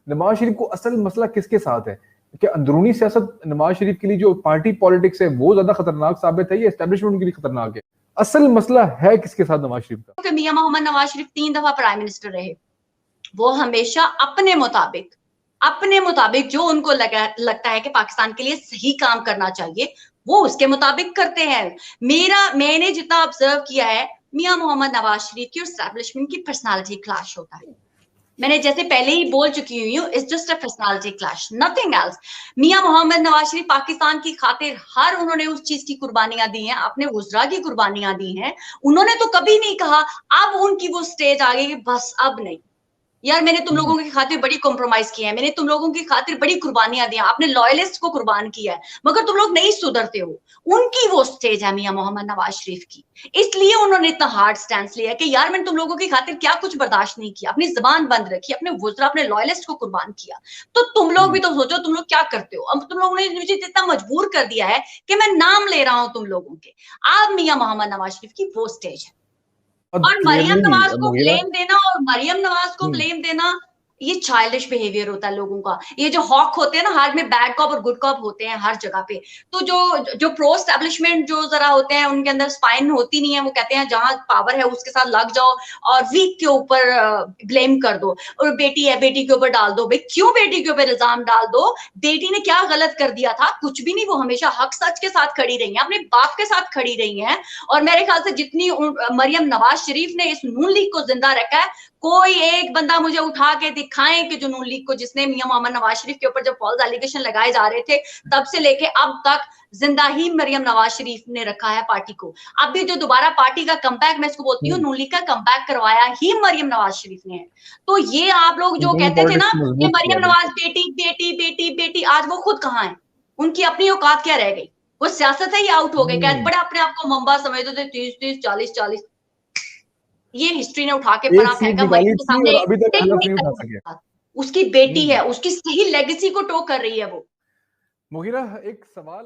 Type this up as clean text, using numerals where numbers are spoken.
नवाज शरीफ को असल मसला किसके साथ है? कि अंदरूनी सियासत नवाज शरीफ के लिए जो पार्टी पॉलिटिक्स है वो ज्यादा खतरनाक साबित है या एस्टेब्लिशमेंट के लिए खतरनाक है? असल मसला है किसके साथ नवाज शरीफ का? मियां मोहम्मद नवाज शरीफ 3 दफा प्राइम मिनिस्टर रहे। वो हमेशा अपने मुताबिक जो उनको लगता है कि पाकिस्तान के लिए सही काम करना चाहिए वो उसके मुताबिक करते हैं। मैंने जितना ऑब्जर्व किया है, मियां मोहम्मद नवाज शरीफ की और एस्टैब्लिशमेंट की पर्सनालिटी क्लैश होता है। मैंने जैसे पहले ही बोल चुकी हुई हूँ, it's just a personality clash, nothing else. मियां मोहम्मद नवाज शरीफ पाकिस्तान की खातिर उन्होंने उस चीज की कुर्बानियां दी हैं, अपने वुज़रा की कुर्बानियां दी हैं। उन्होंने तो कभी नहीं कहा अब उनकी वो स्टेज आ गई कि बस अब नहीं यार, मैंने तुम लोगों की खातिर बड़ी कॉम्प्रोमाइज किया है, मैंने तुम लोगों की खातिर बड़ी कुर्बानियां दी, आपने लॉयलिस्ट को कुर्बान किया है, मगर तुम लोग नहीं सुधरते हो। उनकी वो स्टेज है मियां मोहम्मद नवाज शरीफ की, इसलिए उन्होंने इतना हार्ड स्टैंड लिया कि यार मैंने तुम लोगों की खातिर क्या कुछ बर्दाश्त नहीं किया, अपनी जबान बंद रखी, अपने वुज़रा अपने लॉयलिस्ट को कुर्बान किया। तो तुम लोग भी तो सोचो तुम लोग क्या करते हो। अब तुम लोगों ने मुझे इतना मजबूर कर दिया है कि मैं नाम ले रहा हूं तुम लोगों के। अब मियां मोहम्मद नवाज शरीफ की वो स्टेज है। और मरियम नवाज को ब्लेम देना ये चाइल्डिश बिहेवियर होता है लोगों का। ये जो हॉक होते हैं ना, हर में बैड कॉप और गुड कॉप होते हैं हर जगह पे। तो जो प्रो एस्टैब्लिशमेंट जो जरा होते हैं उनके अंदर स्पाइन होती नहीं है। वो कहते हैं जहां पावर है उसके साथ लग जाओ और वीक के ऊपर ब्लेम कर दो, और बेटी है बेटी के ऊपर डाल दो। भाई क्यों बेटी के ऊपर इल्जाम डाल दो? बेटी ने क्या गलत कर दिया था? कुछ भी नहीं। वो हमेशा हक सच के साथ खड़ी रही है, अपने बाप के साथ खड़ी रही है। और मेरे ख्याल से जितनी मरियम नवाज शरीफ ने इस नून लीग को जिंदा रखा है, कोई एक बंदा मुझे उठा के दिखाएं कि जो नून लीग को, जिसने मियां मोहम्मद नवाज शरीफ के ऊपर जब फॉल्स एलिगेशन लगाए जा रहे थे तब से लेके अब तक जिंदा ही मरियम नवाज शरीफ ने रखा है पार्टी को। अब भी जो दोबारा पार्टी का कमबैक, मैं इसको बोलती हूँ नून लीग का कमबैक करवाया ही मरियम नवाज शरीफ ने है। तो ये आप लोग जो कहते थे ना कि मरियम नवाज बेटी बेटी बेटी बेटी, आज वो खुद कहाँ है? उनकी अपनी औकात क्या रह गई? वो सियासत से ही आउट हो गए। बड़े अपने आप को मम्बा समझते थे, 30-30 40-40। ये हिस्ट्री ने उठा के परा फेंका मरियम के सामने। अभी तक हलफ नहीं उठा सके। उसकी बेटी है, उसकी सही लेगेसी को टो कर रही है वो। मुगीरा, एक सवाल